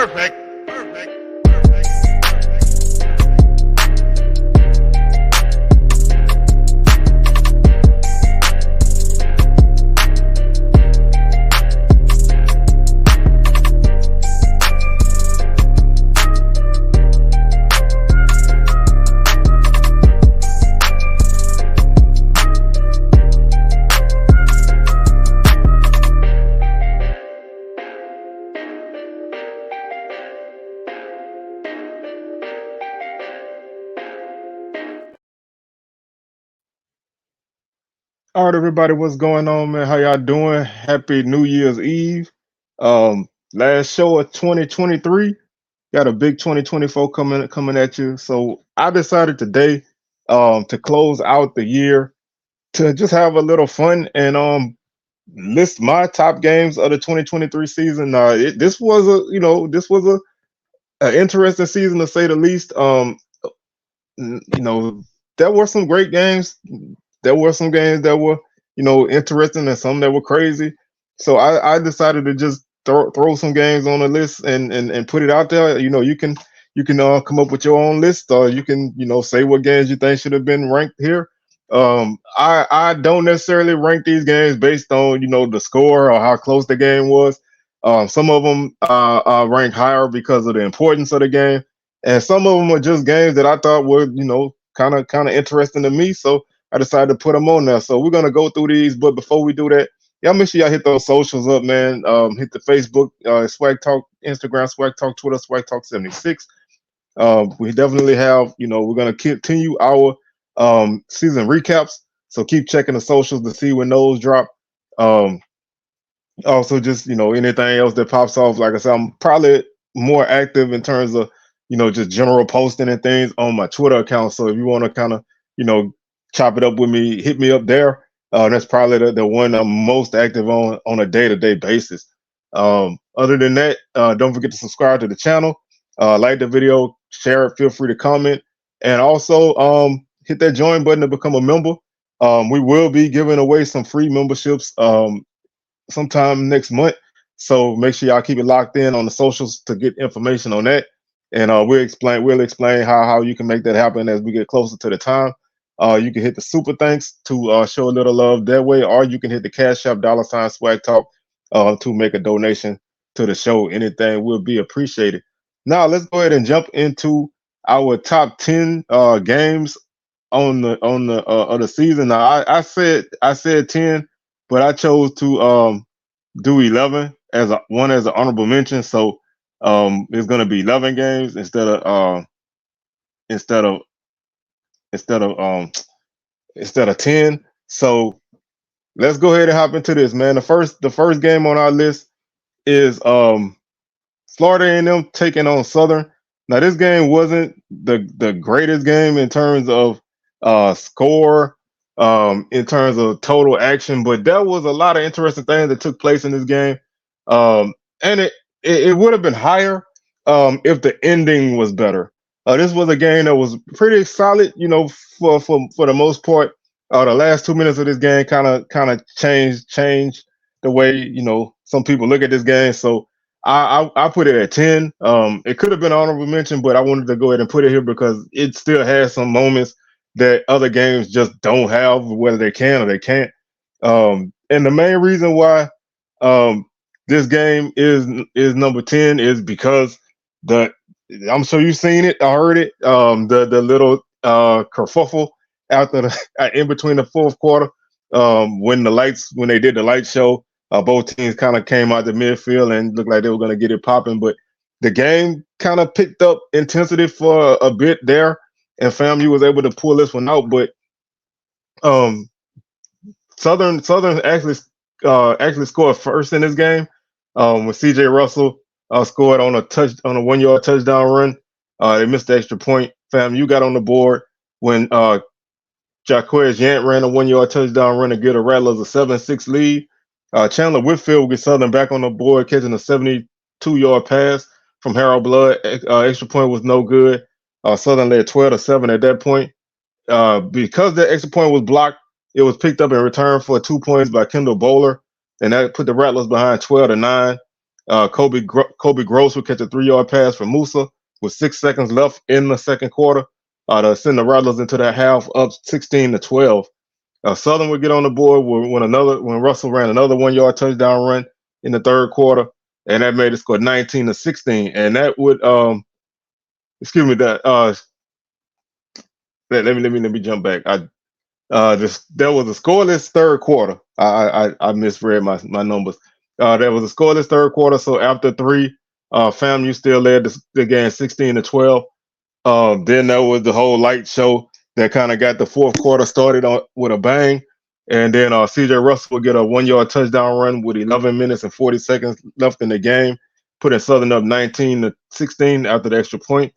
Perfect. All right, everybody, what's going on, man? How y'all doing? Happy New Year's Eve. Last show of 2023. Got a big 2024 coming at you. So I decided today to close out the year to just have a little fun and list my top games of the 2023 season. This was a interesting season to say the least. There were some great games. There were some games that were, interesting and some that were crazy. So I decided to just throw some games on the list and put it out there. You can come up with your own list, or you can say what games you think should have been ranked here. I don't necessarily rank these games based on the score or how close the game was. Some of them rank higher because of the importance of the game, and some of them are just games that I thought were kind of interesting to me. So I decided to put them on there. So we're gonna go through these, but before we do that, y'all make sure y'all hit those socials up, man. Hit the Facebook, Swag Talk, Instagram, Swag Talk, Twitter, Swag Talk 76. We definitely have, we're gonna continue our season recaps. So keep checking the socials to see when those drop. Um, Also, just anything else that pops off. Like I said, I'm probably more active in terms of just general posting and things on my Twitter account. So if you want to kind of chop it up with me, hit me up there. That's probably the one I'm most active on a day-to-day basis. Other than that, don't forget to subscribe to the channel, like the video, share it, feel free to comment, and also hit that join button to become a member. We will be giving away some free memberships sometime next month. So make sure y'all keep it locked in on the socials to get information on that. And we'll explain how you can make that happen as we get closer to the time. You can hit the super thanks to show a little love that way, or you can hit the Cash App $ Swag Talk to make a donation to the show. Anything will be appreciated. Now let's go ahead and jump into our top 10 games on the season. Now I said 10, but I chose to do 11 as an honorable mention. So it's going to be 11 games instead of instead of instead of um instead of 10. So let's go ahead and hop into this, man. The first game on our list is Florida A&M taking on Southern. Now this game wasn't the greatest game in terms of score, in terms of total action, but there was a lot of interesting things that took place in this game. And it would have been higher if the ending was better. This was a game that was pretty solid, for the most part. The last 2 minutes of this game kind of changed the way some people look at this game. So I put it at 10. It could have been honorable mention, but I wanted to go ahead and put it here because it still has some moments that other games just don't have, whether they can or they can't. And the main reason why this game is number 10 is because I'm sure you've seen it, I heard it. The little kerfuffle after in between the fourth quarter, when they did the light show, both teams kind of came out the midfield and looked like they were going to get it popping, but the game kind of picked up intensity for a bit there, and FAMU was able to pull this one out. But Southern actually scored first in this game, when C.J. Russell scored on a 1-yard touchdown run. They missed the extra point. FAMU got on the board when Jaquez Yant ran a 1-yard touchdown run to get a Rattlers a 7-6 lead. Chandler Whitfield gets Southern back on the board, catching a 72-yard pass from Harold Blood. Extra point was no good. Southern led 12-7 at that point. Because the extra point was blocked, it was picked up in return for 2 points by Kendall Bowler, and that put the Rattlers behind 12-9. Kobe Gross would catch a 3-yard pass from Musa with 6 seconds left in the second quarter to send the Rattlers into that half up 16-12. Southern would get on the board when Russell ran another 1-yard touchdown run in the third quarter, and that made it score 19-16. And that would excuse me that let me jump back. There was a scoreless third quarter. I misread my numbers. There was a scoreless third quarter. So after three, FAMU still led the game 16-12. Then there was the whole light show that kind of got the fourth quarter started with a bang. And then C.J. Russell would get a 1-yard touchdown run with 11 minutes and 40 seconds left in the game, putting Southern up 19-16 after the extra point.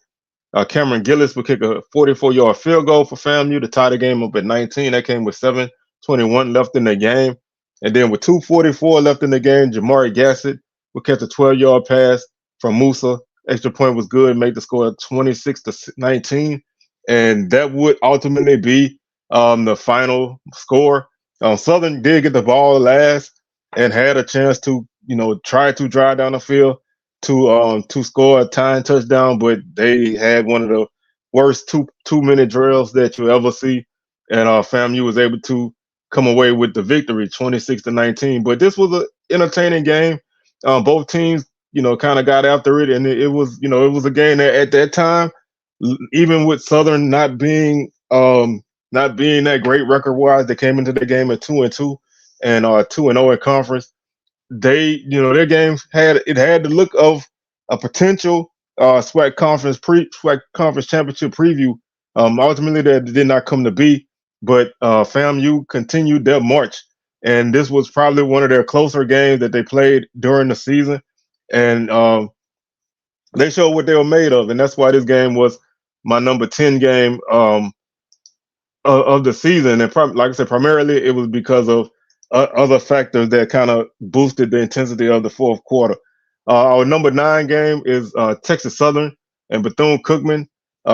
Cameron Gillis would kick a 44-yard field goal for FAMU to tie the game up at 19. That came with 7:21 left in the game. And then with 2:44 left in the game, Jamari Gassett would catch a 12-yard pass from Musa. Extra point was good, make the score 26-19. And that would ultimately be the final score. Southern did get the ball last and had a chance to, try to drive down the field to score a tying touchdown, but they had one of the worst two-minute drills that you ever see, and FAMU was able to come away with the victory, 26-19. But this was an entertaining game. Both teams, kind of got after it, and it was a game that at that time, even with Southern not being that great record-wise, they came into the game at 2-2 and 2-0 in conference. Their games had the look of a potential SWAC conference championship preview. Ultimately, that did not come to be, but FAMU continued their march, and this was probably one of their closer games that they played during the season, and they showed what they were made of, and that's why this game was my number 10 game of the season. And like I said, primarily it was because of other factors that kind of boosted the intensity of the fourth quarter. Our number 9 game is Texas Southern and Bethune-Cookman.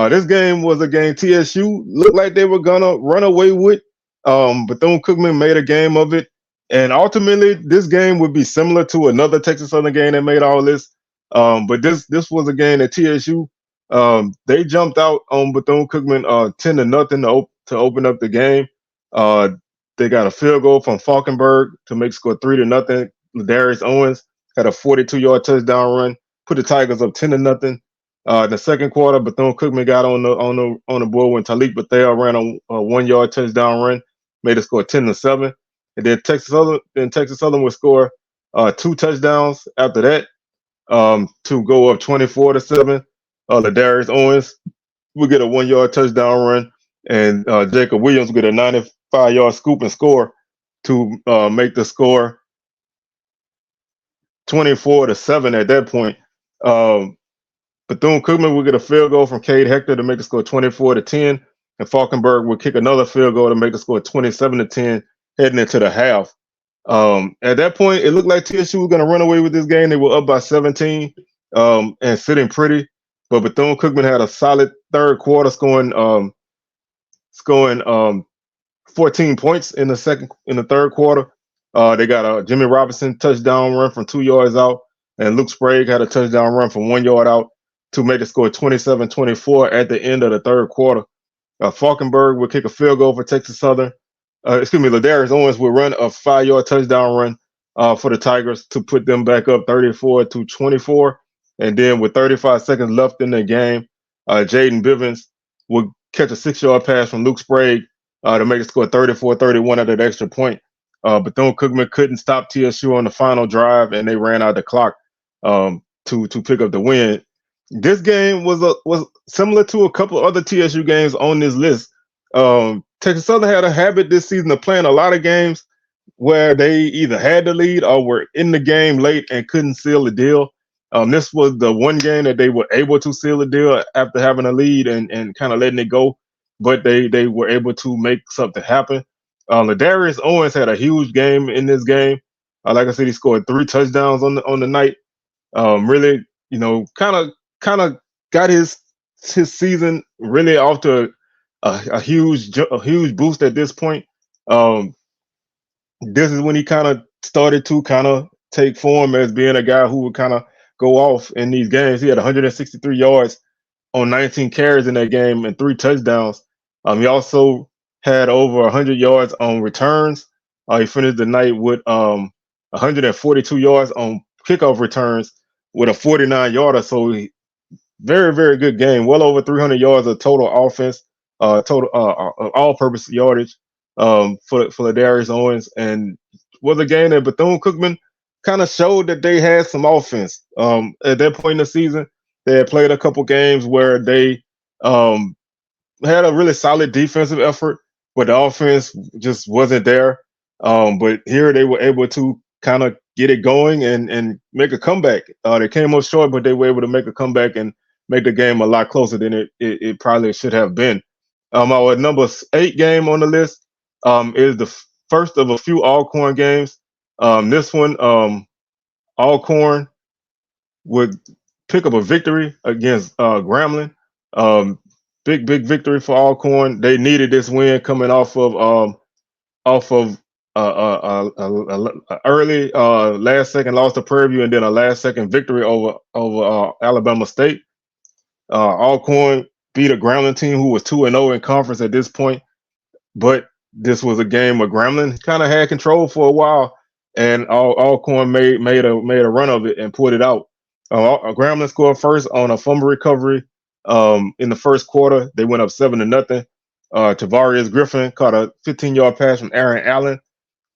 This game was a game TSU looked like they were gonna run away with. Bethune-Cookman made a game of it, and ultimately this game would be similar to another Texas Southern game that made all this. But this was a game that TSU they jumped out on Bethune-Cookman 10-0 to open up the game. They got a field goal from Falkenberg to make score 3-0. Ladarius Owens had a 42-yard touchdown run, put the Tigers up 10-0. The second quarter, Bethune-Cookman got on the board when Talik Bethel ran a 1-yard touchdown run, made it score 10-7. And then Texas Southern would score 2 touchdowns after that to go up 24-7. Ladarius Owens would get a 1-yard touchdown run, and Jacob Williams would get a 95-yard scoop and score to make the score 24-7 at that point. Bethune-Cookman would get a field goal from Cade Hector to make the score 24-10, and Falkenberg would kick another field goal to make the score 27-10 heading into the half. At that point, it looked like TSU was going to run away with this game. They were up by 17 and sitting pretty, but Bethune-Cookman had a solid third quarter, scoring 14 points in the third quarter. They got a Jimmy Robinson touchdown run from 2 yards out, and Luke Sprague had a touchdown run from 1 yard out to make the score 27-24 at the end of the third quarter. Falkenberg would kick a field goal for Texas Southern. Ladarius Owens would run a 5-yard touchdown run for the Tigers to put them back up 34-24. And then with 35 seconds left in the game, Jaden Bivens would catch a 6-yard pass from Luke Sprague to make the score 34-31 at that extra point. Bethune-Cookman couldn't stop TSU on the final drive, and they ran out the clock to pick up the win. This game was similar to a couple other TSU games on this list. Texas Southern had a habit this season of playing a lot of games where they either had the lead or were in the game late and couldn't seal the deal. This was the one game that they were able to seal the deal after having a lead and kind of letting it go, but they were able to make something happen. Ladarius Owens had a huge game in this game. Like I said, he scored 3 touchdowns on the night. Really, kind of got his season really off to a huge boost at this point. This is when he kind of started to take form as being a guy who would kind of go off in these games. He had 163 yards on 19 carries in that game and 3 touchdowns. He also had over 100 yards on returns. He finished the night with 142 yards on kickoff returns with a 49-yarder. So very, very good game. Well over 300 yards of total offense, total all-purpose yardage for Darius Owens, and was a game that Bethune-Cookman kind of showed that they had some offense. At that point in the season, they had played a couple games where they had a really solid defensive effort, but the offense just wasn't there. But here they were able to kind of get it going and make a comeback. They came up short, but they were able to make a comeback and make the game a lot closer than it probably should have been. Our number 8 game on the list is the first of a few Alcorn games. This one, Alcorn would pick up a victory against Grambling. Big victory for Alcorn. They needed this win coming off of early last second loss to Prairie and then a last second victory over Alabama State. Alcorn beat a Grambling team who was 2-0 in conference at this point, but this was a game where Grambling kind of had control for a while, and Alcorn made a run of it and pulled it out. Grambling scored first on a fumble recovery in the first quarter. They went up 7-0. Tavarius Griffin caught a 15-yard pass from Aaron Allen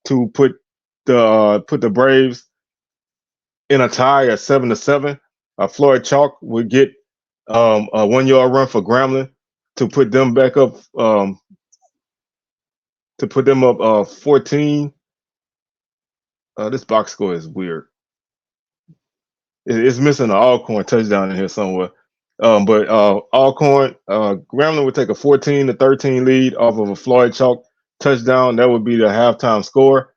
to put the Braves in a tie at 7-7. Floyd Chalk would get a 1-yard run for Grambling to put them back up 14. This box score is weird. It's missing an Alcorn touchdown in here somewhere. But Alcorn, Grambling would take a 14-13 lead off of a Floyd Chalk touchdown. That would be the halftime score.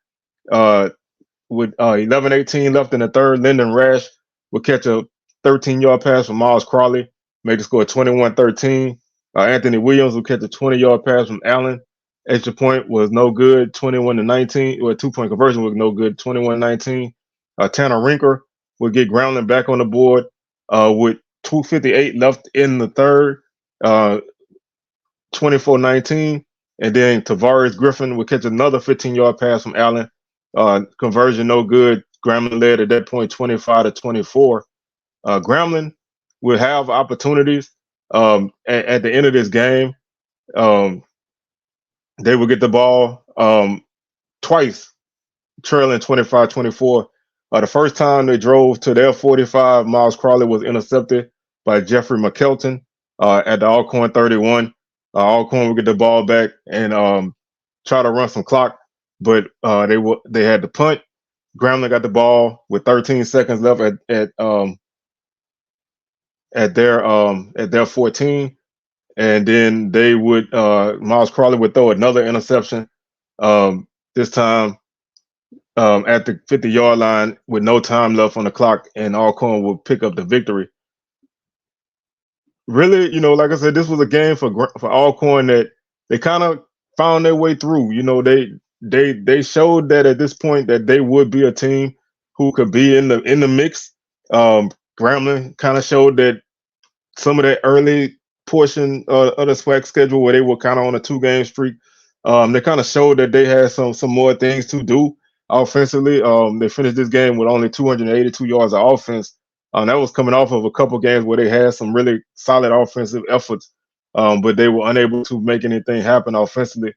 With 11:18 left in the third, Lyndon Rash would catch a 13-yard pass from Miles Crawley, made the score 21-13. Anthony Williams would catch a 20-yard pass from Allen. Extra point was no good, 21-19. Or 2-point conversion was no good, 21-19. Tanner Rinker would get Grambling back on the board with 2:58 left in the third, 24-19. And then Tavarius Griffin would catch another 15-yard pass from Allen. Conversion no good. Grambling led at that point 25-24. Grambling would have opportunities at the end of this game. They would get the ball twice, trailing 25-24. The first time they drove to their 45, Miles Crawley was intercepted by Jeffrey McKelton at the Alcorn 31. Alcorn would get the ball back and try to run some clock, but they had to punt. Grambling got the ball with 13 seconds left at their 14, and then they would Miles Crawley would throw another interception. This time at the 50-yard line with no time left on the clock, and Alcorn would pick up the victory. Really, like I said, this was a game for Alcorn that they kind of found their way through. They showed that at this point that they would be a team who could be in the mix. Grambling kind of showed that some of that early portion of the SWAC schedule where they were kind of on a 2-game streak, they kind of showed that they had some more things to do offensively. They finished this game with only 282 yards of offense. That was coming off of a couple games where they had some really solid offensive efforts, but they were unable to make anything happen offensively.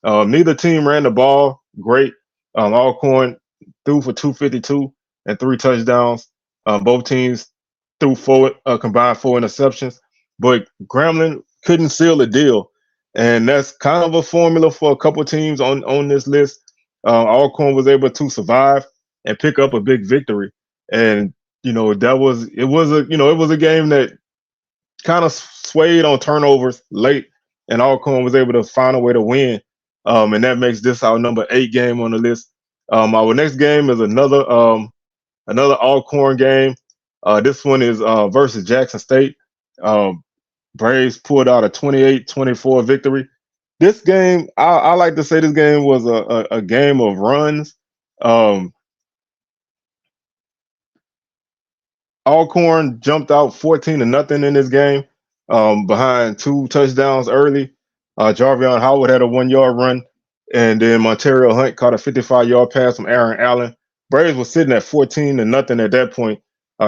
Neither team ran the ball great. Alcorn threw for 252 and 3 touchdowns. Both teams threw combined 4 interceptions, but Grambling couldn't seal the deal. And that's kind of a formula for a couple teams on this list. Alcorn was able to survive and pick up a big victory. And it was a game that kind of swayed on turnovers late, and Alcorn was able to find a way to win. And that makes this our number 8 game on the list. Our next game is another Alcorn game. This one is versus Jackson State. Braves pulled out a 28-24 victory. This game, I like to say this game was a game of runs. Alcorn jumped out 14-0 in this game, behind 2 touchdowns early. Jarvion Howard had a 1 yard run, and then Monterio Hunt caught a 55-yard pass from Aaron Allen. Braves was sitting at 14-0 at that point.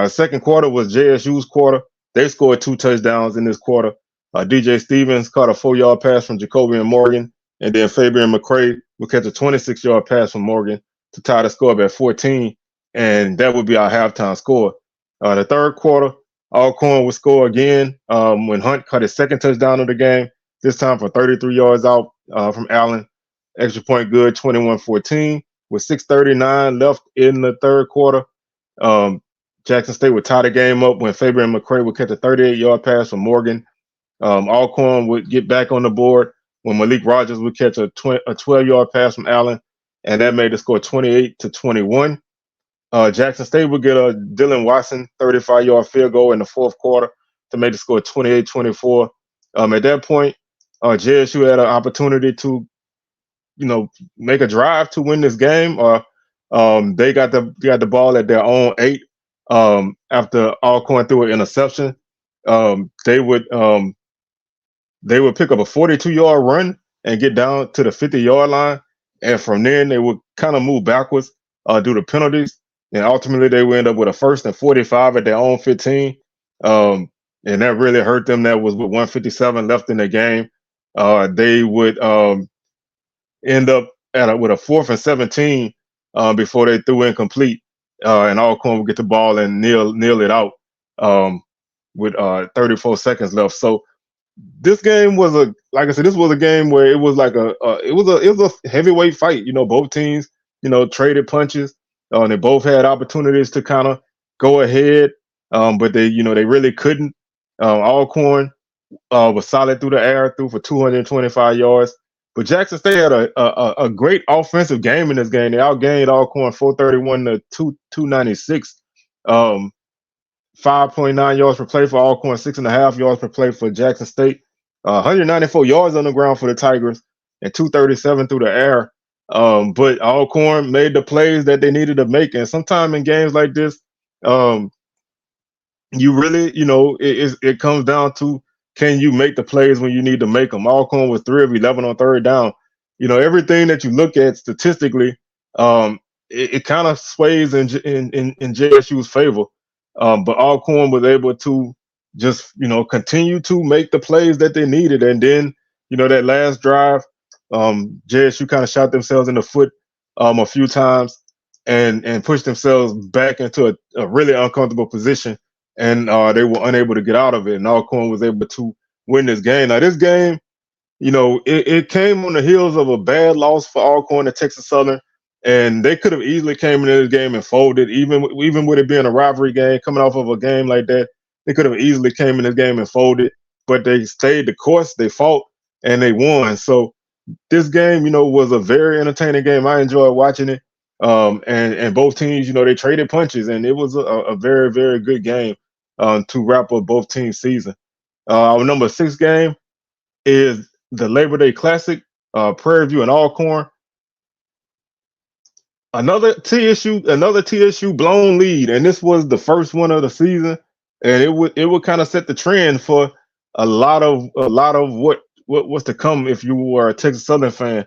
Second quarter was JSU's quarter. They scored 2 touchdowns in this quarter. DJ Stevens caught a 4 yard pass from Jacobian Morgan, and then Fabian McCray would catch a 26-yard pass from Morgan to tie the score up at 14, and that would be our halftime score. The third quarter, Alcorn would score again when Hunt caught his second touchdown of the game, this time for 33 yards out from Allen. Extra point good, 21-14. With 6:39 left in the third quarter, Jackson State would tie the game up when Fabian McCray would catch a 38-yard pass from Morgan. Alcorn would get back on the board when Malik Rogers would catch a 12-yard pass from Allen, and that made the score 28-21. Jackson State would get a Dylan Watson 35-yard field goal in the fourth quarter to make the score 28-24. At that point, JSU had an opportunity to, make a drive to win this game. They got the ball at their own 8 after Alcorn threw an interception. They would pick up a 42-yard run and get down to the 50-yard line, and from then they would kind of move backwards due to penalties. And ultimately, they would end up with a 1st and 45 at their own 15. And that really hurt them. That was with 1:57 left in the game. They would end up with a 4th and 17 before they threw incomplete. And Alcorn would get the ball and kneel it out with 34 seconds left. So this game was this was a game where it was like it was a heavyweight fight. Both teams, traded punches. They both had opportunities to kind of go ahead, but they really couldn't. Alcorn was solid through the air, threw for 225 yards. But Jackson State had a great offensive game in this game. They outgained Alcorn 431 to 296. 5.9 yards per play for Alcorn, 6.5 yards per play for Jackson State. 194 yards on the ground for the Tigers, and 237 through the air. But Alcorn made the plays that they needed to make. And sometimes in games like this, you really, it comes down to, can you make the plays when you need to make them? Alcorn was 3 of 11 on third down. Everything that you look at statistically, it kind of sways in JSU's favor. But Alcorn was able to just, continue to make the plays that they needed. And then, that last drive, JSU kind of shot themselves in the foot a few times and pushed themselves back into a really uncomfortable position, and they were unable to get out of it. And Alcorn was able to win this game. Now, this game, it came on the heels of a bad loss for Alcorn at Texas Southern, and they could have easily came into this game and folded, even with it being a rivalry game, coming off of a game like that. They could have easily came in this game and folded, but they stayed the course, they fought, and they won. So this game, was a very entertaining game. I enjoyed watching it. And both teams, they traded punches, and it was a very, very good game to wrap up both teams' season. Our number 6 game is the Labor Day Classic, Prairie View and Alcorn. Another TSU blown lead, and this was the first one of the season, and it would kind of set the trend for a lot of what's to come if you were a Texas Southern fan.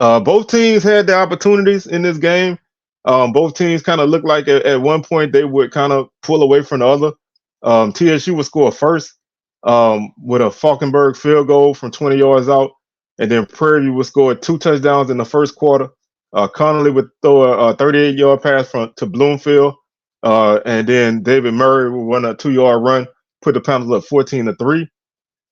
Both teams had their opportunities in this game. Both teams kind of looked like at one point they would kind of pull away from the other. TSU would score first with a Falkenberg field goal from 20 yards out, and then Prairie would score 2 touchdowns in the first quarter. Connolly would throw a 38-yard pass to Bloomfield, and then David Murray would run a 2-yard run, put the Panthers up 14-3.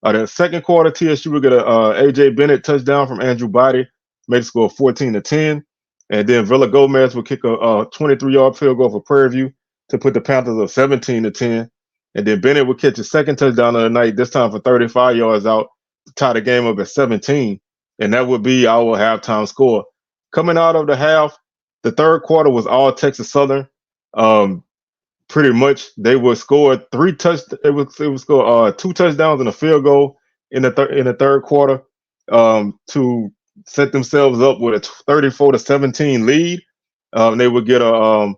The second quarter, TSU would get a AJ Bennett touchdown from Andrew Body, made the score 14-10, and then Villa Gomez would kick a 23-yard field goal for Prairie View to put the Panthers up 17-10, and then Bennett would catch his second touchdown of the night, this time for 35 yards out, to tie the game up at 17, and that would be our halftime score. Coming out of the half, the third quarter was all Texas Southern. Pretty much, they would score 2 touchdowns and a field goal in the third quarter to set themselves up with a 34-17 lead. They would get a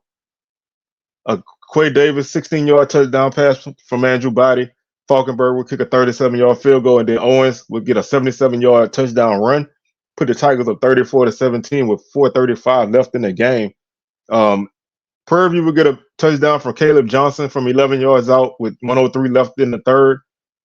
Quay Davis, 16-yard touchdown pass from Andrew Body. Falkenberg would kick a 37-yard field goal, and then Owens would get a 77-yard touchdown run, put the Tigers up 34-17 with 4:35 left in the game. Prairie View would get a touchdown from Caleb Johnson from 11 yards out with 103 left in the third,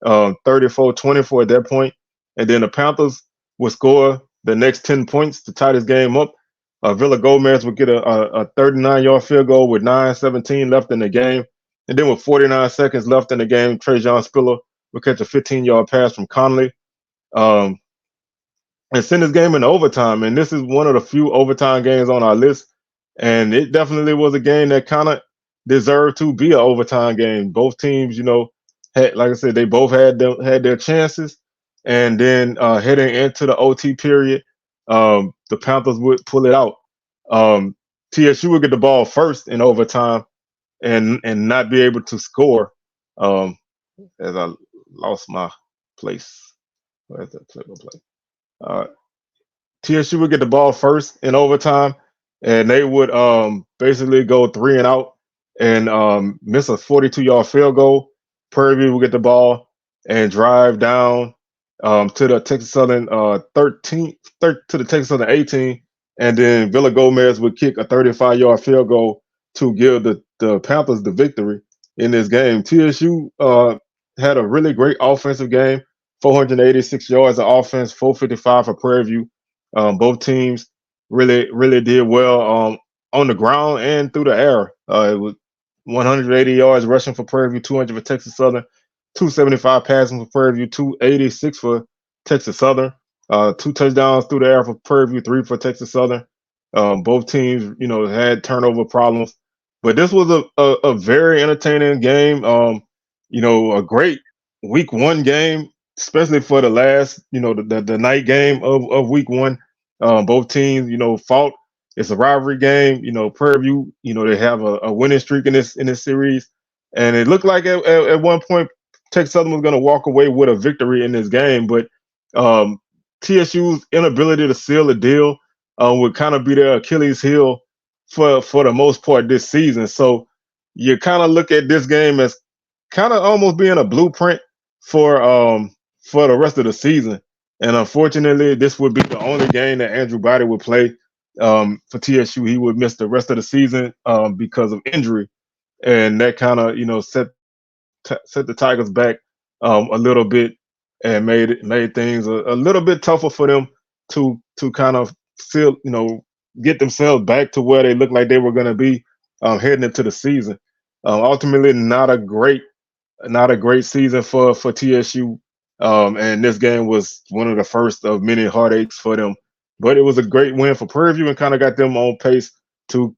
34-24 at that point. And then the Panthers would score the next 10 points to tie this game up. Villa Gomez would get a 39-yard field goal with 9:17 left in the game. And then with 49 seconds left in the game, Trajan Spiller would catch a 15-yard pass from Conley and send this game into overtime. And this is one of the few overtime games on our list. And it definitely was a game that kind of deserved to be an overtime game. Both teams, had, like I said, they both had their chances. And then heading into the OT period, the Panthers would pull it out. TSU would get the ball first in overtime and not be able to score. As I lost my place. Where's that play? TSU would get the ball first in overtime, and they would basically go 3 and out and miss a 42-yard field goal. Prairie View would get the ball and drive down to the Texas Southern 13 to the Texas Southern 18, and then Villa Gomez would kick a 35-yard field goal to give the Panthers the victory in this game. TSU had a really great offensive game, 486 yards of offense, 455 for Prairie View. Both teams really did well on the ground and through the air. It was 180 yards rushing for Prairie View, 200 for Texas Southern, 275 passing for Prairie View, 286 for Texas Southern. 2 touchdowns through the air for Prairie View, 3 for Texas Southern. Both teams, had turnover problems, but this was a very entertaining game. A great week 1 game, especially for the last, the night game of week 1. Both teams, fought. It's a rivalry game. Prairie View, they have a winning streak in this series, and it looked like at one point Texas Southern was going to walk away with a victory in this game, but TSU's inability to seal a deal would kind of be their Achilles heel for the most part this season. So you kind of look at this game as kind of almost being a blueprint for the rest of the season. And unfortunately, this would be the only game that Andrew Body would play for TSU. He would miss the rest of the season because of injury, and that kind of set the Tigers back a little bit and made things a little bit tougher for them to kind of still get themselves back to where they looked like they were going to be heading into the season. Ultimately, not a great season for TSU. And this game was one of the first of many heartaches for them. But it was a great win for Prairie View and kind of got them on pace to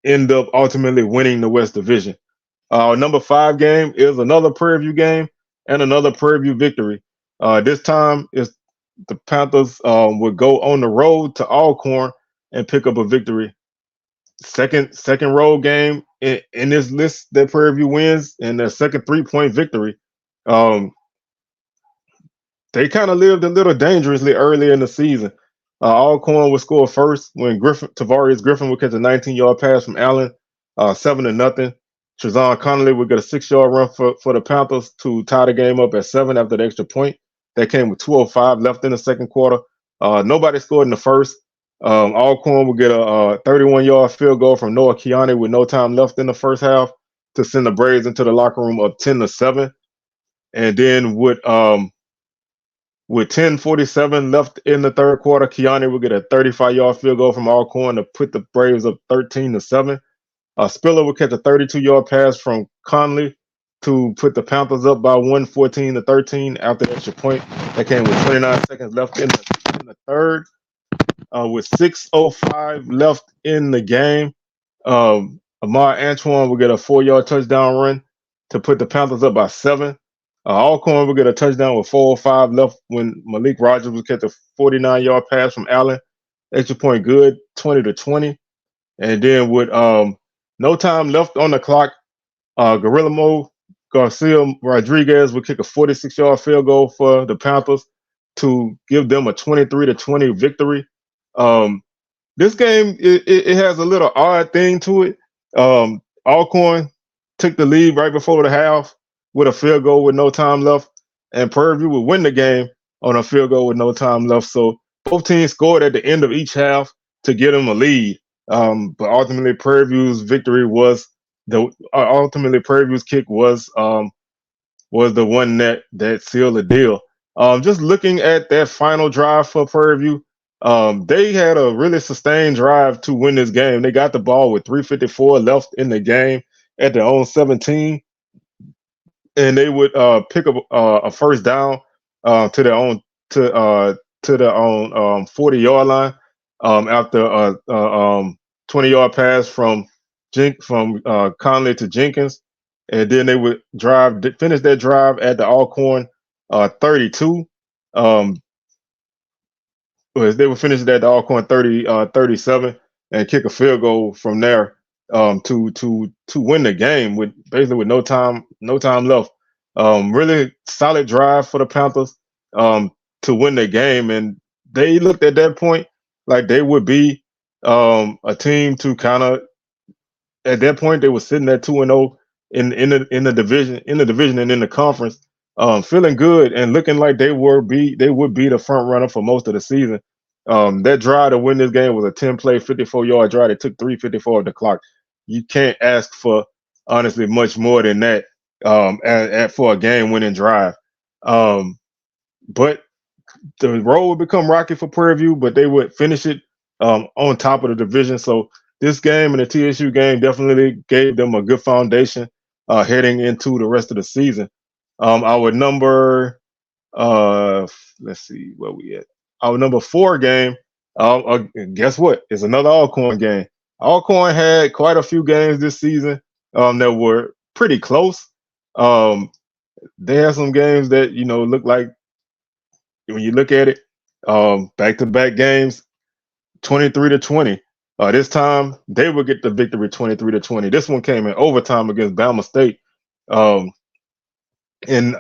end up ultimately winning the West Division. Number 5 game is another Prairie View game and another Prairie View victory. This time is the Panthers would go on the road to Alcorn and pick up a victory. Second road game in this list that Prairie View wins, and their second 3-point victory. They kind of lived a little dangerously early in the season. Alcorn would score first when Tavarius Griffin would catch a 19-yard pass from Allen, 7-0. Trezon Connolly would get a 6-yard run for the Panthers to tie the game up at 7 after the extra point. That came with 2:05 left in the second quarter. Nobody scored in the first. Alcorn would get a 31-yard field goal from Noah Kiani with no time left in the first half to send the Braves into the locker room up 10-7. And then with 10:47 left in the third quarter, Kiani would get a 35-yard field goal from Alcorn to put the Braves up 13-7. Spiller would catch a 32-yard pass from Conley to put the Panthers up by 14-13 after the extra point. That came with 29 seconds left in the third. With 6:05 left in the game, Amar Antoine will get a 4-yard touchdown run to put the Panthers up by 7. Alcorn will get a touchdown with 4:05 left when Malik Rogers will catch a 49-yard pass from Allen. Extra point good, 20-20. And then with no time left on the clock, Guerrero Garcia Rodriguez will kick a 46-yard field goal for the Panthers to give them a 23-20 victory. This game, it has a little odd thing to it. Alcorn took the lead right before the half with a field goal with no time left, and Prairie View would win the game on a field goal with no time left. So both teams scored at the end of each half to get them a lead. But ultimately, Prairie View's victory was ultimately Prairie View's kick was the one that sealed the deal. Just looking at that final drive for Prairie View, they had a really sustained drive to win this game. They got the ball with 3:54 left in the game at their own 17, and they would pick up a first down to their own to their own 40-yard line after a 20-yard pass from Conley to Jenkins, and then they would finish that drive at the Alcorn 32. They would finish it at the Alcorn 37 and kick a field goal from there to win the game with basically with no time left. Really solid drive for the Panthers to win the game, and they looked at that point like they would be a team to kind of. At that point, they were sitting at 2-0 in the division and in the conference, feeling good and looking like they would be the front runner for most of the season. That drive to win this game was a 10-play, 54-yard drive. It took 3:54 of the clock. You can't ask for honestly much more than that for a game-winning drive. But the road would become rocky for Prairie View, but they would finish it on top of the division. So this game and the TSU game definitely gave them a good foundation heading into the rest of the season. Our number, let's see where we at. Our number 4 game, guess what? It's another Alcorn game. Alcorn had quite a few games this season that were pretty close. They had some games that look like when you look at it, back-to-back games, 23-20. This time they would get the victory 23-20. This one came in overtime against Bama State. And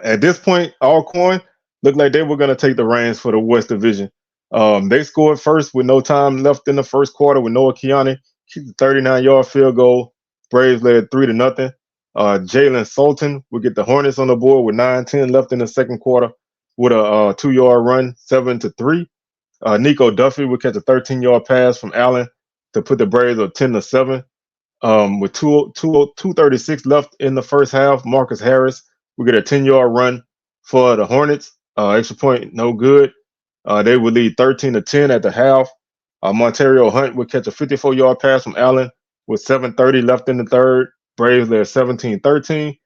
at this point, Alcorn looked like they were going to take the reins for the West Division. They scored first with no time left in the first quarter with Noah Kiani. Kicked a 39-yard field goal. Braves led 3-0. Jalen Sultan would get the Hornets on the board with 9:10 left in the second quarter with a 2-yard run, 7-3. Nico Duffy would catch a 13-yard pass from Allen to put the Braves up 10-7. With 2:36 left in the first half, Marcus Harris would get a 10-yard run for the Hornets. Extra point, no good. They would lead 13-10 at the half. Montario Hunt would catch a 54-yard pass from Allen with 7:30 left in the third. Braves led 17-13.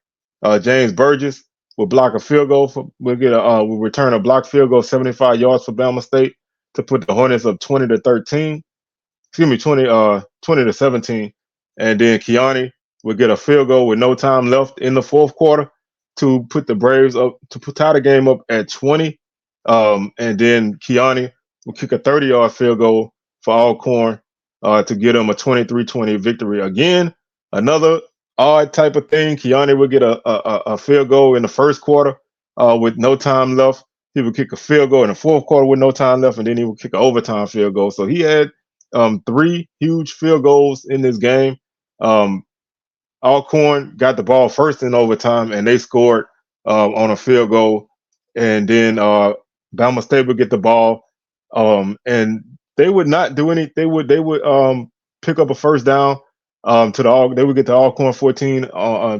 James Burgess would block a field goal. Will return a blocked field goal 75 yards for Bama State to put the Hornets up 20-13. Excuse me, 20-17. And then Kiani would get a field goal with no time left in the fourth quarter to put the Braves up to tie the game up at 20. And then Kiani would kick a 30-yard field goal for Alcorn to get them a 23-20 victory. Again, another odd type of thing. Kiani would get a field goal in the first quarter with no time left. He would kick a field goal in the fourth quarter with no time left, and then he would kick an overtime field goal. So he had 3 huge field goals in this game. Alcorn got the ball first in overtime, and they scored on a field goal. And then Bama State would get the ball, and they would not do any. They would pick up a first down they would get to Alcorn 14,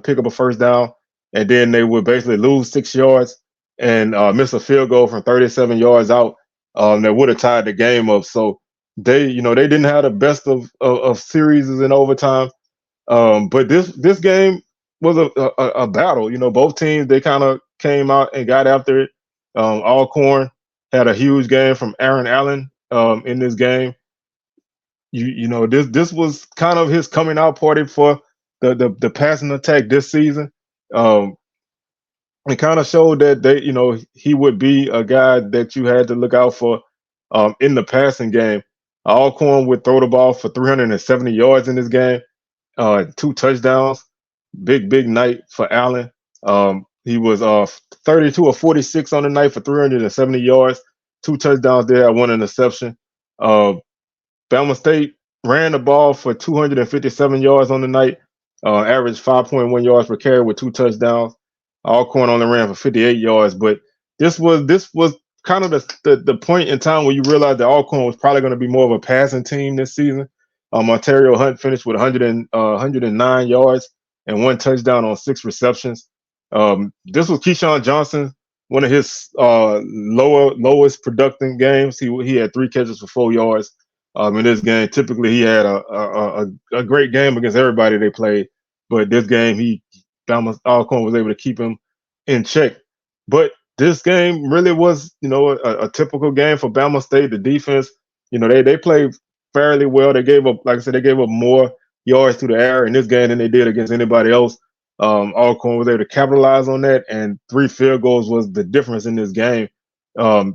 pick up a first down, and then they would basically lose 6 yards and miss a field goal from 37 yards out that would have tied the game up. So they didn't have the best of series in overtime. But this game was a battle. Both teams, they kind of came out and got after it. Alcorn had a huge game from Aaron Allen in this game. This was kind of his coming out party for the passing attack this season. It kind of showed that he would be a guy that you had to look out for in the passing game. Alcorn would throw the ball for 370 yards in this game, 2 touchdowns. Big night for Allen. He was 32 of 46 on the night for 370 yards, 2 touchdowns there, 1 interception. Bama State ran the ball for 257 yards on the night. averaged 5.1 yards per carry with 2 touchdowns. Alcorn only ran for 58 yards, but this was kind of the point in time where you realized that Alcorn was probably going to be more of a passing team this season. Ontario Hunt finished with 109 yards and 1 touchdown on 6 receptions. This was Keyshawn Johnson, one of his lowest producing games. He had 3 catches for 4 yards in this game. Typically, he had a great game against everybody they played, but this game Alcorn was able to keep him in check. But this game really was, a typical game for Bama State. The defense, they played fairly well. They gave up, like I said, they gave up more yards through the air in this game than they did against anybody else. Alcorn was able to capitalize on that, and 3 field goals was the difference in this game. The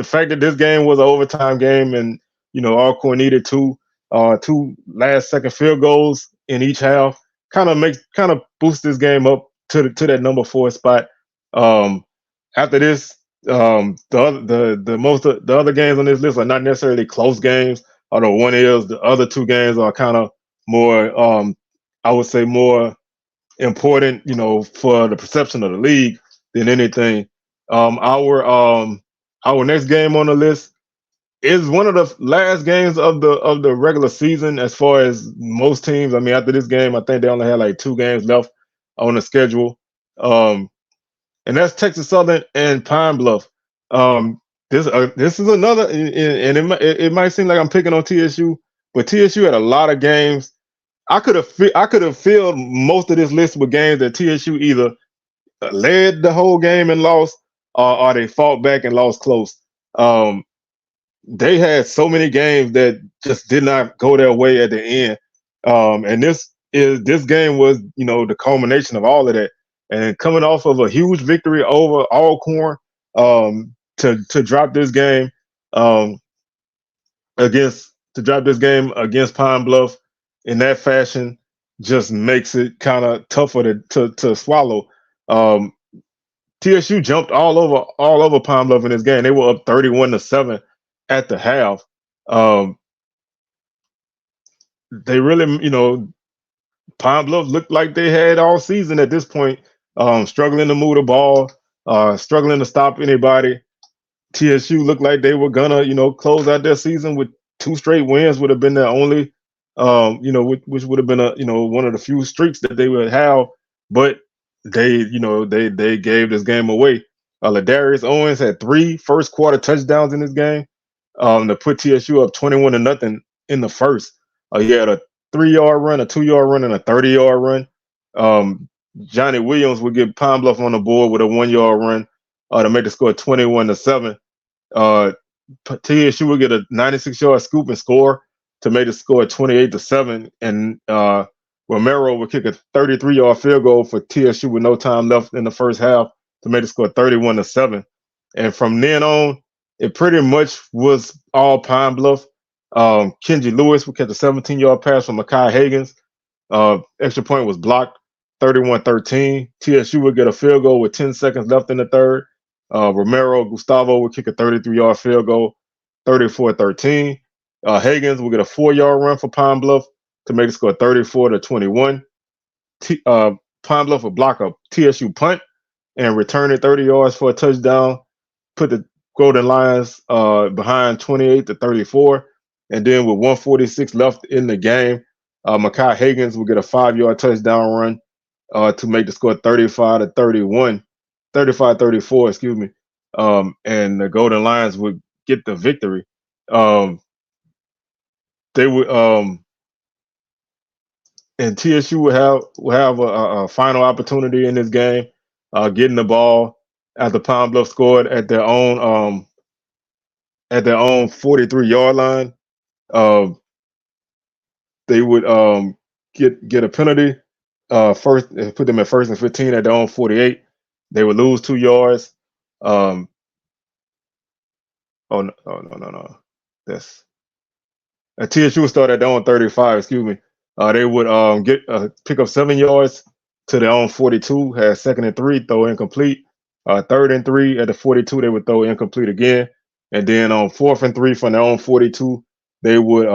fact that this game was an overtime game, and Alcorn needed two last second field goals in each half, kind of boosts this game up to that number 4 spot. After this, the other games on this list are not necessarily close games, although one is. The other 2 games are kind of more, I would say, more important, for the perception of the league than anything. Our next game on the list is one of the last games of the regular season as far as most teams. I mean, after this game, I think they only had like 2 games left on the schedule. And that's Texas Southern and Pine Bluff. This is another, and it might seem like I'm picking on TSU, but TSU had a lot of games. I could have filled most of this list with games that TSU either led the whole game and lost, or they fought back and lost close. They had so many games that just did not go their way at the end, and this game was the culmination of all of that. And coming off of a huge victory over Alcorn, to drop this game against Pine Bluff in that fashion just makes it kind of tougher to swallow. TSU jumped all over Pine Bluff in this game. They were up 31-7 at the half. They really, Pine Bluff looked like they had all season at this point, struggling to move the ball, struggling to stop anybody. TSU looked like they were gonna, close out their season with 2 straight wins. Would have been their only, which would have been one of the few streaks that they would have. But they gave this game away. Ladarius Owens had 3 first quarter touchdowns in this game, to put TSU up 21-0 in the first. He had a 3-yard run, a 2-yard run, and a 30-yard run. Johnny Williams would get Pine Bluff on the board with a 1-yard run to make the score 21-7. TSU would get a 96-yard scoop and score to make the score 28-7, and Romero would kick a 33-yard field goal for TSU with no time left in the first half to make the score 31-7. And from then on, it pretty much was all Pine Bluff. Kenji Lewis would catch a 17-yard pass from Mekhi Higgins. Extra point was blocked, 31-13. TSU would get a field goal with 10 seconds left in the third. Gustavo would kick a 33-yard field goal, 34-13. Higgins would get a 4-yard run for Pine Bluff to make the score 34-21. Pine Bluff would block a TSU punt and return it 30 yards for a touchdown, put the Golden Lions behind 28-34. And then with 1:46 left in the game, Mekhi Higgins would get a 5-yard touchdown run to make the score 35-34, excuse me. And the Golden Lions would get the victory. They would and TSU would have a final opportunity in this game, getting the ball after Pine Bluff scored at their own 43-yard line. They would get a penalty, first, put them at 1st and 15 at their own 48. They would lose 2 yards. Oh no. That's TSU would start at their own 35. Excuse me. They would pick up 7 yards to their own 42. Had 2nd and 3, throw incomplete. 3rd and 3 at the 42, they would throw incomplete again. And then on 4th and 3 from their own 42, they would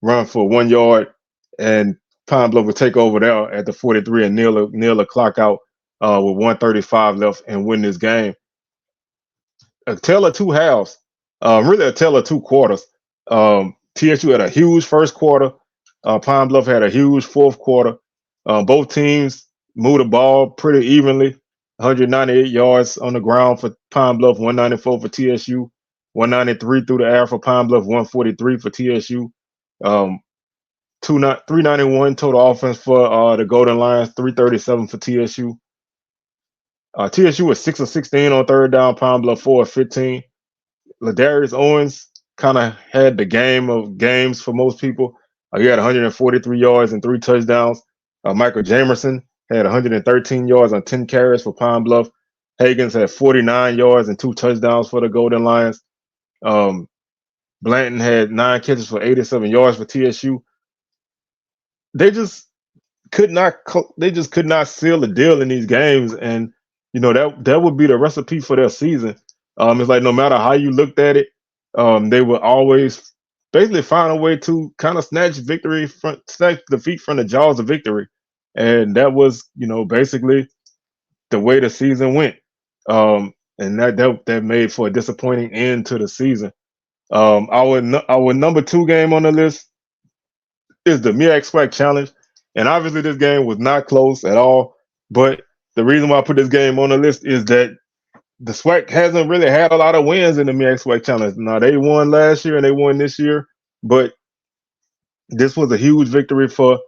run for 1 yard and Pine Bluff would take over there at the 43 and kneel a clock out with 135 left and win this game. A tale of two halves, really a tale of two quarters. TSU had a huge first quarter. Pine Bluff had a huge fourth quarter. Both teams moved the ball pretty evenly. 198 yards on the ground for Pine Bluff, 194 for TSU, 193 through the air for Pine Bluff, 143 for TSU. 391 total offense for the Golden Lions, 337 for TSU. TSU was 6 of 16 on third down, Pine Bluff 4 of 15. Ladarius Owens kind of had the game of games for most people. He had 143 yards and 3 touchdowns. Michael Jamerson had 113 yards on 10 carries for Pine Bluff. Higgins had 49 yards and 2 touchdowns for the Golden Lions. Blanton had 9 catches for 87 yards for TSU. They just could not seal the deal in these games, and that would be the recipe for their season. It's like no matter how you looked at it, they would always basically find a way to kind of snatch defeat from the jaws of victory, and that was basically the way the season went. And that made for a disappointing end to the season. Our number 2 game on the list is the MEAC SWAC Challenge, and obviously this game was not close at all. But the reason why I put this game on the list is that the SWAC hasn't really had a lot of wins in the MEAC SWAC Challenge. Now they won last year and they won this year, but this was a huge victory for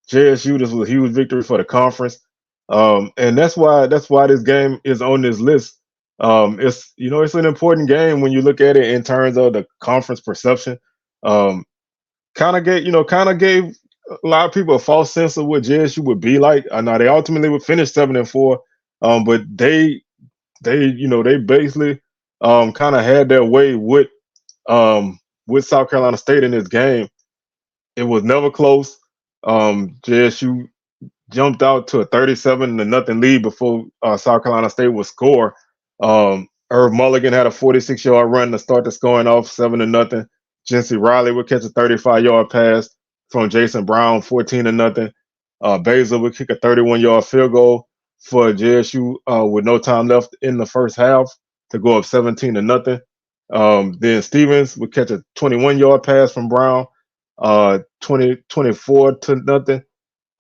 JSU. This was a huge victory for the conference, and that's why this game is on this list. It's an important game when you look at it in terms of the conference perception. Kind of gave a lot of people a false sense of what JSU would be like. Now they ultimately would finish 7-4, but they basically kind of had their way with South Carolina State in this game. It was never close. JSU jumped out to a 37-0 lead before South Carolina State would score. Irv Mulligan had a 46-yard run to start the scoring off, 7-0. Jency Riley would catch a 35-yard pass from Jason Brown, 14-0. Baszler would kick a 31-yard field goal for JSU with no time left in the first half to go up 17-0. Then Stevens would catch a 21-yard pass from Brown, 24-0.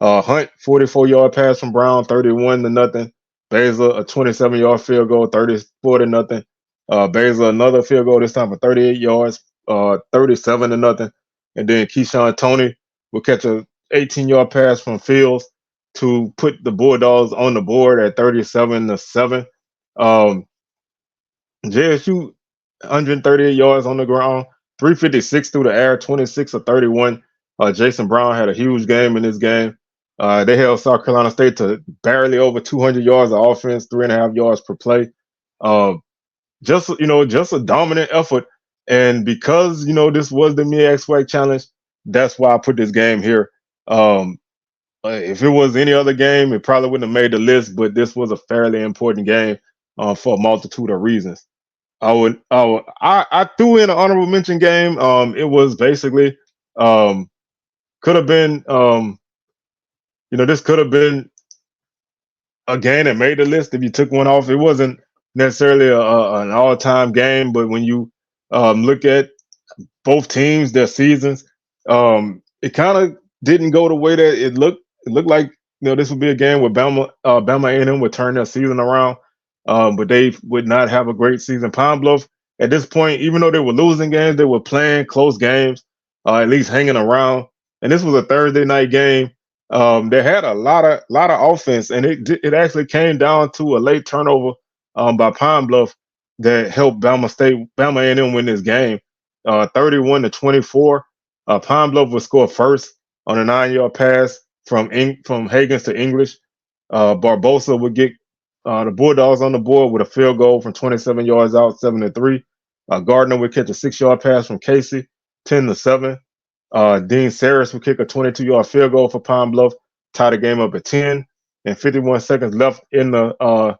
Hunt, 44-yard pass from Brown, 31-0. Baszler, a 27-yard field goal, 34-0. Baszler, another field goal, this time for 38 yards, 37-0. And then Keyshawn Toney will catch a 18-yard pass from Fields to put the Bulldogs on the board at 37-7. JSU 138 yards on the ground, 356 through the air, 26 of 31. Jason Brown had a huge game in this game. They held South Carolina State to barely over 200 yards of offense, 3.5 yards per play. Just a dominant effort. And because this was the MEAC SWAC Challenge, that's why I put this game here. If it was any other game, it probably wouldn't have made the list, but this was a fairly important game for a multitude of reasons. I threw in an honorable mention game. It was basically could have been this could have been a game that made the list if you took one off. It wasn't necessarily an all-time game, but when you look at both teams, their seasons, it kind of didn't go the way that it looked. It looked like this would be a game where Bama A&M would turn their season around, but they would not have a great season. Pine Bluff, at this point, even though they were losing games, they were playing close games, at least hanging around. And this was a Thursday night game. They had a lot of offense, and it actually came down to a late turnover by Pine Bluff that helped Bama A&M win this game, 31-24. Pine Bluff would score first on a 9-yard pass from Higgins to English. Barbosa would get the Bulldogs on the board with a field goal from 27 yards out, 7-3. Gardner would catch a 6-yard pass from Casey, 10-7. Dean Saris would kick a 22-yard field goal for Pine Bluff, tie the game up at 10. And 51 seconds left in the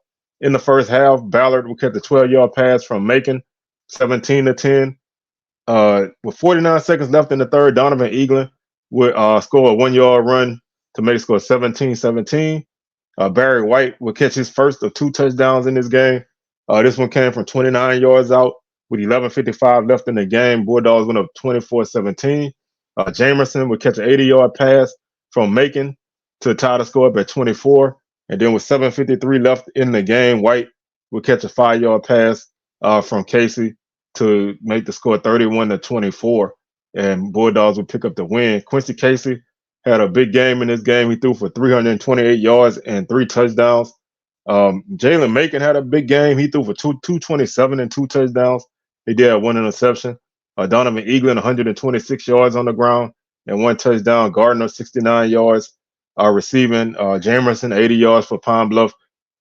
first half, Ballard would catch a 12-yard pass from Macon, 17-10. With 49 seconds left in the third, Donovan Eaglin would score a 1-yard run to make the score 17-17. Barry White would catch his first of 2 touchdowns in this game. This one came from 29 yards out with 11:55 left in the game. Bulldogs went up 24-17. Jamerson would catch an 80-yard pass from Macon to tie the score up at 24. And then with 7:53 left in the game, White would catch a 5-yard pass from Casey to make the score 31-24. And Bulldogs would pick up the win. Quincy Casey had a big game in this game. He threw for 328 yards and 3 touchdowns. Jalen Macon had a big game. He threw for 227 and 2 touchdowns. He did have 1 interception. Donovan Eaglin, 126 yards on the ground and 1 touchdown. Gardner, 69 yards receiving. Jamerson, 80 yards for Pine Bluff.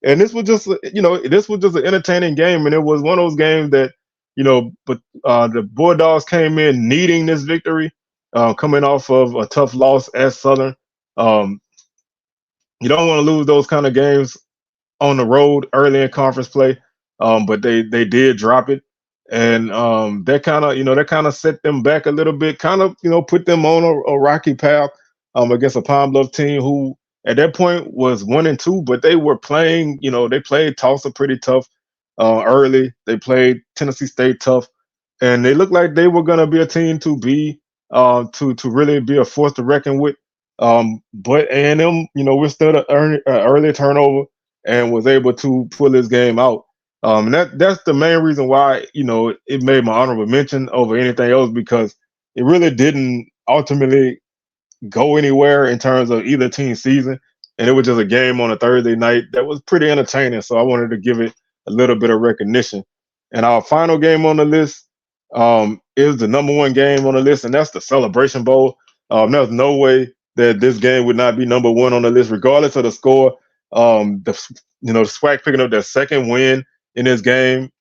And this was just, this was just an entertaining game. And it was one of those games that, but the Bulldogs came in needing this victory, coming off of a tough loss at Southern. You don't want to lose those kind of games on the road early in conference play, but they did drop it, and that kind of set them back a little bit, kind of put them on a rocky path against a Pine Bluff team who at that point was 1-2, but they were playing, they played Tulsa pretty tough early. They played Tennessee State tough, and they looked like they were going to be a team to be to really be a force to reckon with. But A&M, withstood an early turnover and was able to pull this game out. And that's the main reason why, it made my honorable mention over anything else, because it really didn't ultimately go anywhere in terms of either team's season. And it was just a game on a Thursday night that was pretty entertaining. So I wanted to give it a little bit of recognition. And our final game on the list is the number 1 game on the list, and that's the Celebration Bowl. There's no way that this game would not be number 1 on the list, regardless of the score. The SWAC picking up their second win in this game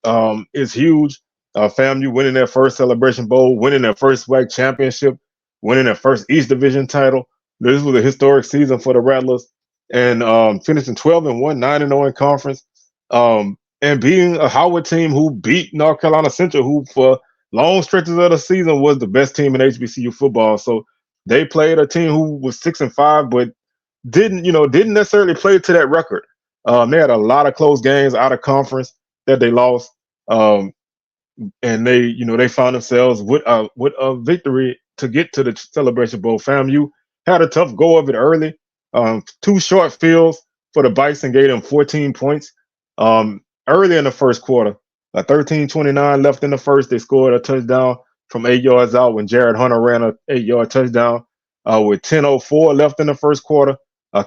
is huge. FAMU winning their first Celebration Bowl, winning their first SWAC championship, winning their first East Division title. This was a historic season for the Rattlers, and finishing 12-1, 9-0 in conference, and being a Howard team who beat North Carolina Central, who for long stretches of the season was the best team in HBCU football. So they played a team who was 6-5, but didn't necessarily play to that record. They had a lot of close games out of conference that they lost, and they found themselves with a victory to get to the Celebration Bowl. FAMU had a tough go of it early. 2 short fields for the Bison gave them 14 points early in the first quarter. 13:29 left in the first. They scored a touchdown from 8 yards out when Jared Hunter ran an 8-yard touchdown. With 10:04 left in the first quarter,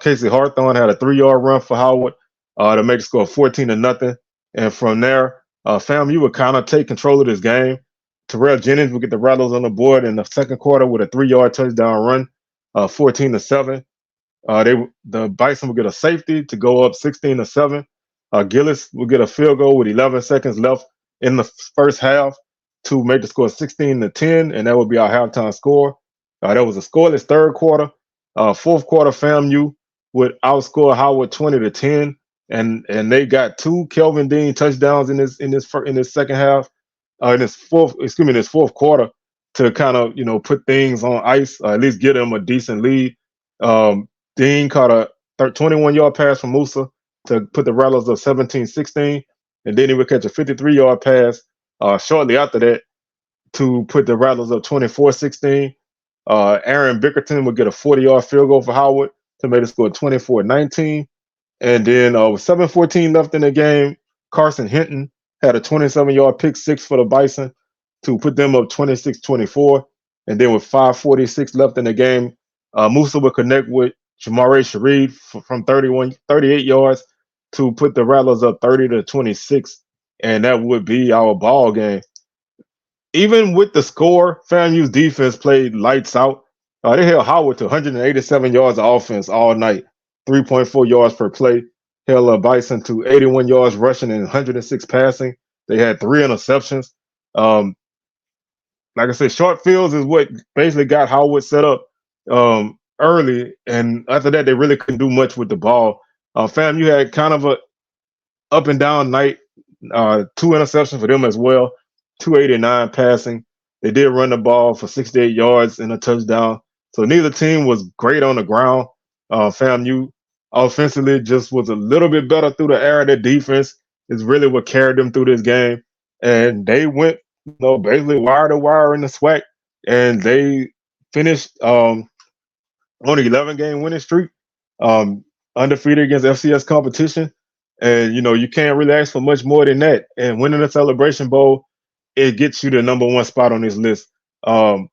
Casey Hawthorne had a 3-yard run for Howard to make the score 14-0. And from there, FAMU would kind of take control of this game. Terrell Jennings would get the Rattlers on the board in the second quarter with a 3-yard touchdown run, 14-7. The Bison would get a safety to go up 16-7. Gillis would get a field goal with 11 seconds left in the first half to make the score 16-10, and that would be our halftime score. That was a scoreless third quarter. Fourth quarter, FAMU would outscore Howard 20-10, and they got 2 Kelvin Dean touchdowns in this second half, in this fourth quarter, to kind of put things on ice, at least get them a decent lead. Dean caught a 21-yard pass from Musa to put the Rattlers up 17-16, and then he would catch a 53-yard pass shortly after that to put the Rattlers up 24-16. Aaron Bickerton would get a 40-yard field goal for Howard to make the score 24-19. And then with 7:14 left in the game, Carson Hinton had a 27-yard pick six for the Bison to put them up 26-24. And then with 5:46 left in the game, Musa would connect with Jamare Shareed from 38 yards to put the Rattlers up 30-26. And that would be our ball game. Even with the score, FAMU's defense played lights out. They held Howard to 187 yards of offense all night, 3.4 yards per play. Held Bison to 81 yards rushing and 106 passing. They had 3 interceptions. Like I said, short fields is what basically got Howard set up early, and after that, they really couldn't do much with the ball. FAMU had kind of a up and down night. 2 interceptions for them as well. 289 passing. They did run the ball for 68 yards and a touchdown. So neither team was great on the ground. FAMU offensively just was a little bit better through the air. Their defense is really what carried them through this game, and they went, basically wire to wire in the SWAC, and they finished on an 11-game winning streak, um, undefeated against FCS competition. And you can't really ask for much more than that. And winning the Celebration Bowl, it gets you the number one spot on this list. Um,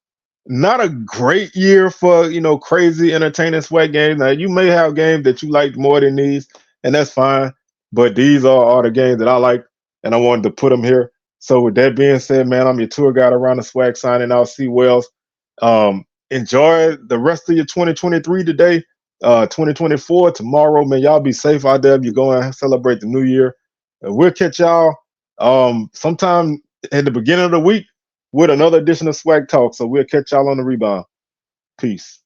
Not a great year for crazy entertaining SWAC games. Now you may have games that you like more than these, and that's fine. But these are the games that I like, and I wanted to put them here. So with that being said, man, I'm your tour guide around the SWAC, signing out. C Wells. Enjoy the rest of your 2023 today. 2024 tomorrow, man. Y'all be safe out there if you're going to celebrate the new year. And we'll catch y'all sometime at the beginning of the week with another edition of SWAC Talk. So we'll catch y'all on the rebound. Peace.